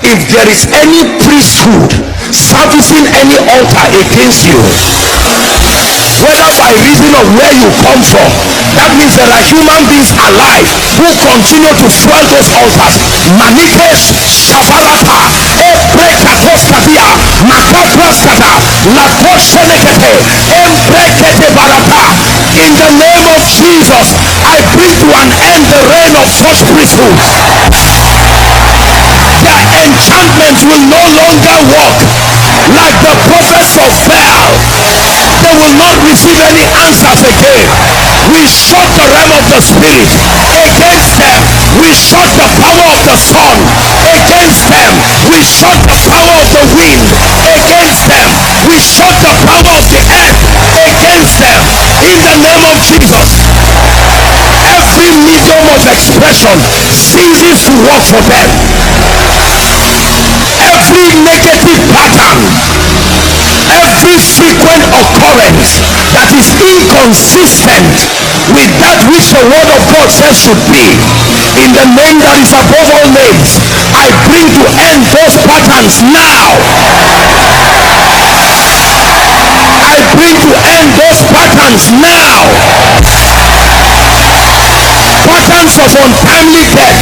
If there is any priesthood servicing any altar against you, whether by reason of where you come from, that means there are human beings alive who continue to fuel those altars. Manikes shavarata ebrekatoskavia makapraskata lakoshenekete embrekete barata. In the name of Jesus, I bring to an end the reign of such priesthoods. Their enchantments will no longer work. Like the prophets of Baal, they will not receive any answers again. We shut the realm of the spirit against them. We shut the power of the sun against them. We shut the power of the wind against them. We shut the power of the earth against them. In the name of Jesus, every medium of expression ceases to work for them. Every negative pattern, every frequent occurrence that is inconsistent with that which the word of God says should be, in the name that is above all names, I bring to end those patterns now. I bring to end those patterns now. Patterns of untimely death,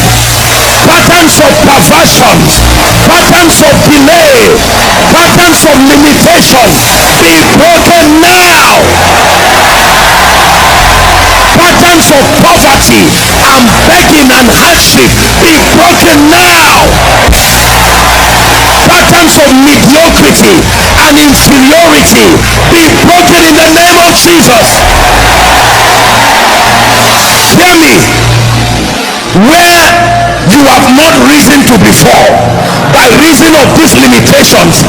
patterns of perversions, patterns of delay, patterns of limitation, be broken now. Patterns of poverty and begging and hardship, be broken now. Patterns of mediocrity and inferiority, be broken in the name of Jesus. Hear me. Where you have not risen to before, by reason of these limitations,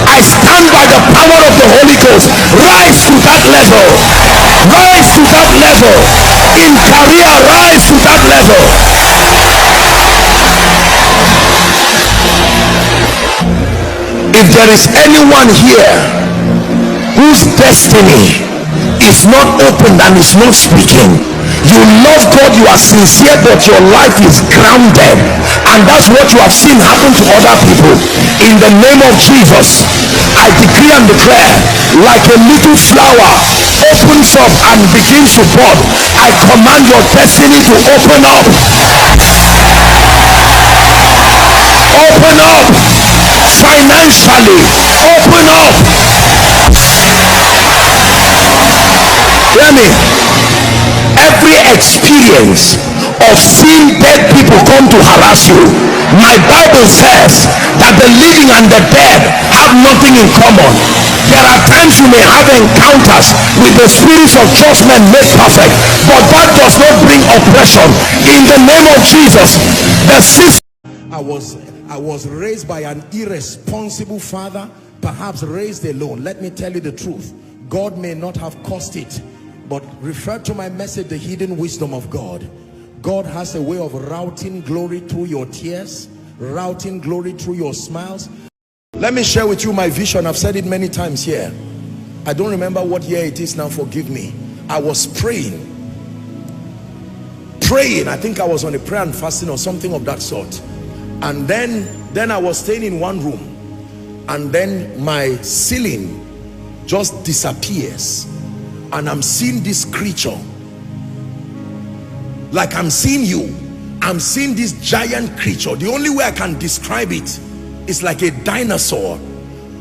I stand by the power of the Holy Ghost. Rise to that level. Rise to that level. In career, rise to that level. If there is anyone here whose destiny is not opened and is not speaking, you love God, you are sincere, but your life is grounded, and that's what you have seen happen to other people, in the name of Jesus, I decree and declare, like a little flower opens up and begins to bud, I command your destiny to open up. Open up financially. Open up. Hear me. Every experience of seeing dead people come to harass you, my Bible says that the living and the dead have nothing in common. There are times you may have encounters with the spirits of just men made perfect, but that does not bring oppression. In the name of Jesus, the system. I was raised by an irresponsible father, perhaps raised alone. Let me tell you the truth, God may not have caused it, but refer to my message, the hidden wisdom of God. God has a way of routing glory through your tears, routing glory through your smiles. Let me share with you my vision. I've said it many times here. I don't remember what year it is now, forgive me. I was praying. I think I was on a prayer and fasting or something of that sort. And then I was staying in one room, and then my ceiling just disappears, and I'm seeing this creature, like I'm seeing you. I'm seeing this giant creature. The only way I can describe it is like a dinosaur,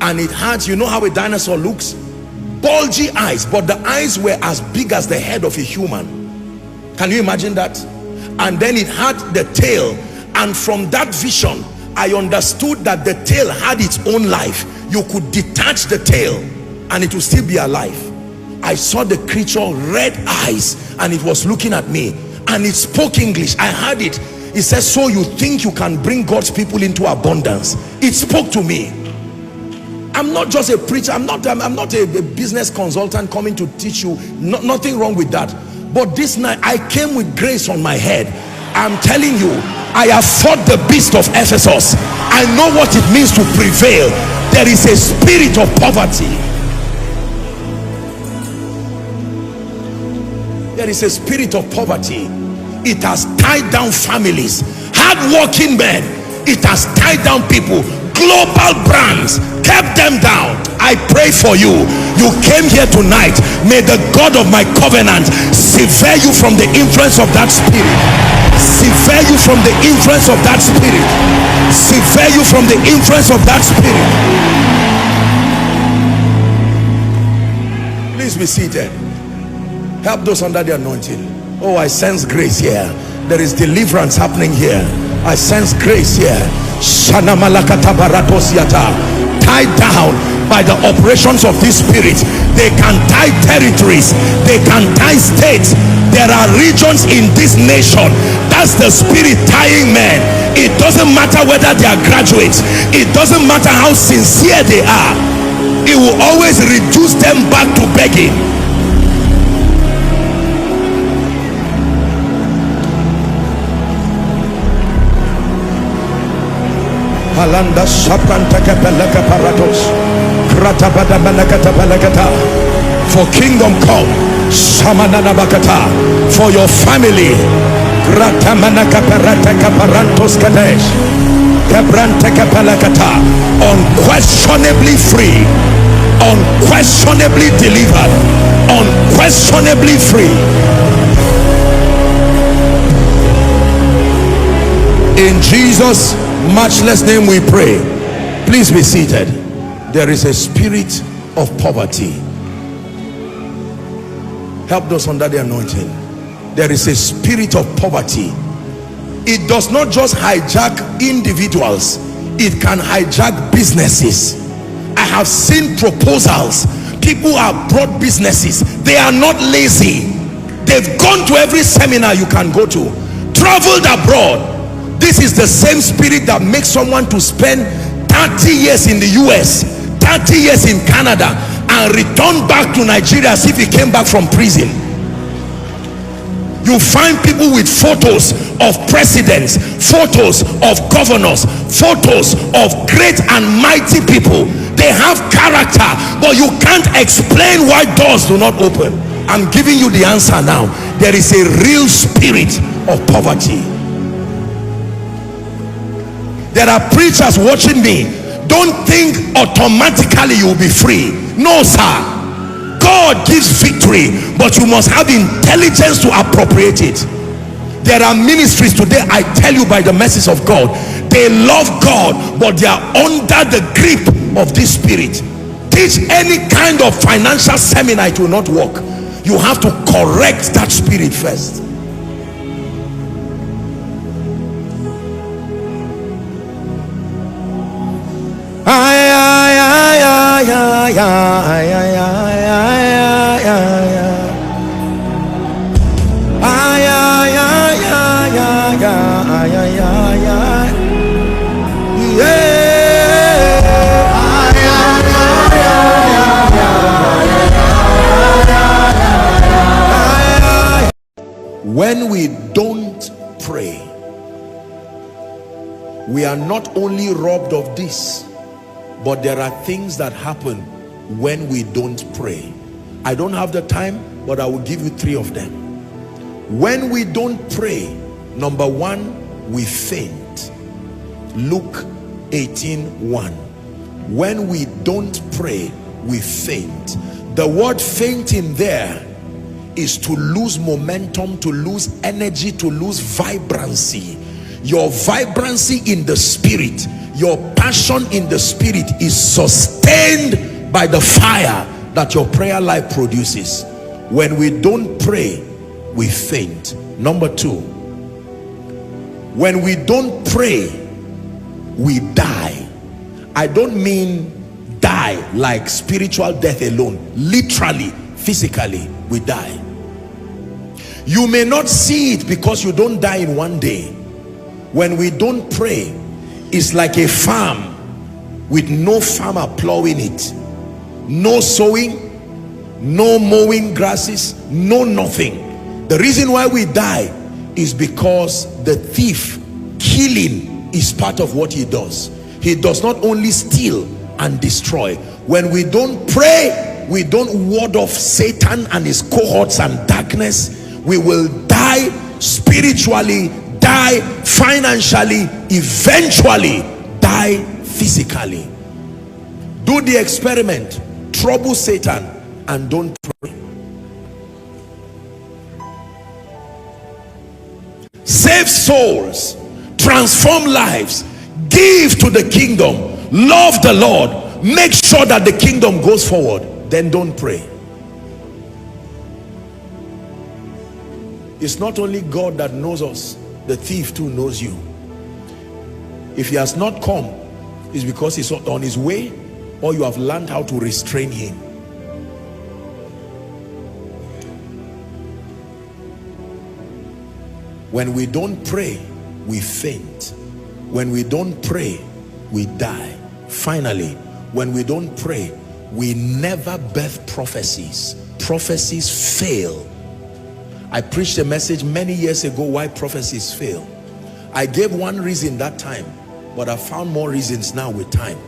and it had, you know how a dinosaur looks, bulgy eyes, but the eyes were as big as the head of a human. Can you imagine that? And then it had the tail, and from that vision I understood that the tail had its own life. You could detach the tail and it will still be alive. I saw the creature, red eyes, and it was looking at me, and it spoke English. I heard it. It says, so you think you can bring God's people into abundance? It spoke to me. I'm not just a preacher, I'm not a business consultant coming to teach you, nothing wrong with that, but this night I came with grace on my head. I'm telling you, I have fought the beast of Ephesus. I know what it means to prevail. There is a spirit of poverty. There is a spirit of poverty. It has tied down families. Hard-working men, It has tied down people. Global brands kept them down. I pray for you. You came here tonight. May the God of my covenant sever you from the influence of that spirit. Sever you from the influence of that spirit. Sever you from the influence of that spirit. Please be seated. Help those under the anointing. Oh, I sense grace here. There is deliverance happening here. I sense grace here. Tied down by the operations of this spirit. They can tie territories. They can tie states. There are regions in this nation. That's the spirit tying men. It doesn't matter whether they are graduates. It doesn't matter how sincere they are. It will always reduce them back to begging. Alanda Saprantaka Pelaka Parados Kratabada Manakata Pelakata. For kingdom come, Samanana Bakata. For your family, Gratamanaka Parataka Parantos Kadesh Kabrantaka Pelakata. Unquestionably free, unquestionably delivered, unquestionably free. In Jesus' matchless name we pray. Please be seated. There is a spirit of poverty. Help those under the anointing. There is a spirit of poverty. It does not just hijack individuals, it can hijack businesses. I have seen proposals. People have brought businesses. They are not lazy. They've gone to every seminar you can go to, traveled abroad. This is the same spirit that makes someone to spend 30 years in the US, 30 years in Canada, and return back to Nigeria as if he came back from prison. You find people with photos of presidents, photos of governors, photos of great and mighty people. They have character, but you can't explain why doors do not open. I'm giving you the answer now. There is a real spirit of poverty. There are preachers watching me. Don't think automatically you will be free. No, sir. God gives victory, but you must have intelligence to appropriate it. There are ministries today, I tell you by the mercies of God, they love God, but they are under the grip of this spirit. Teach any kind of financial seminar, it will not work. You have to correct that spirit first. When we don't pray, we are not only robbed of this, but there are things that happen when we don't pray. I don't have the time, but I will give you 3 of them. When we don't pray, number 1, we faint. Luke 18:1. When we don't pray, we faint. The word fainting there is to lose momentum, to lose energy, to lose vibrancy. Your vibrancy in the spirit, your passion in the spirit is sustained by the fire that your prayer life produces. When we don't pray, we faint. Number 2, when we don't pray, we die. I don't mean die like spiritual death alone. Literally, physically, we die. You may not see it because you don't die in one day. When we don't pray, it's like a farm with no farmer plowing it, no sowing, no mowing grasses, no nothing. The reason why we die is because the thief, killing is part of what he does. He does not only steal and destroy. When we don't pray, we don't ward off Satan and his cohorts and darkness. We will die spiritually, die financially, eventually die physically. Do the experiment, trouble Satan, and don't pray. Save souls, transform lives, give to the kingdom, love the Lord, make sure that the kingdom goes forward, then don't pray. It's not only God that knows us, the thief too knows you. If he has not come, it's because he's on his way, or you have learned how to restrain him. When we don't pray, we faint. When we don't pray, we die. Finally, when we don't pray, we never birth prophecies. Prophecies fail. I preached a message many years ago why prophecies fail. I gave one reason that time, but I found more reasons now with time.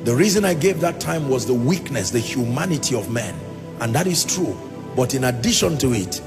The reason I gave that time was the weakness, the humanity of man, and that is true. But in addition to it,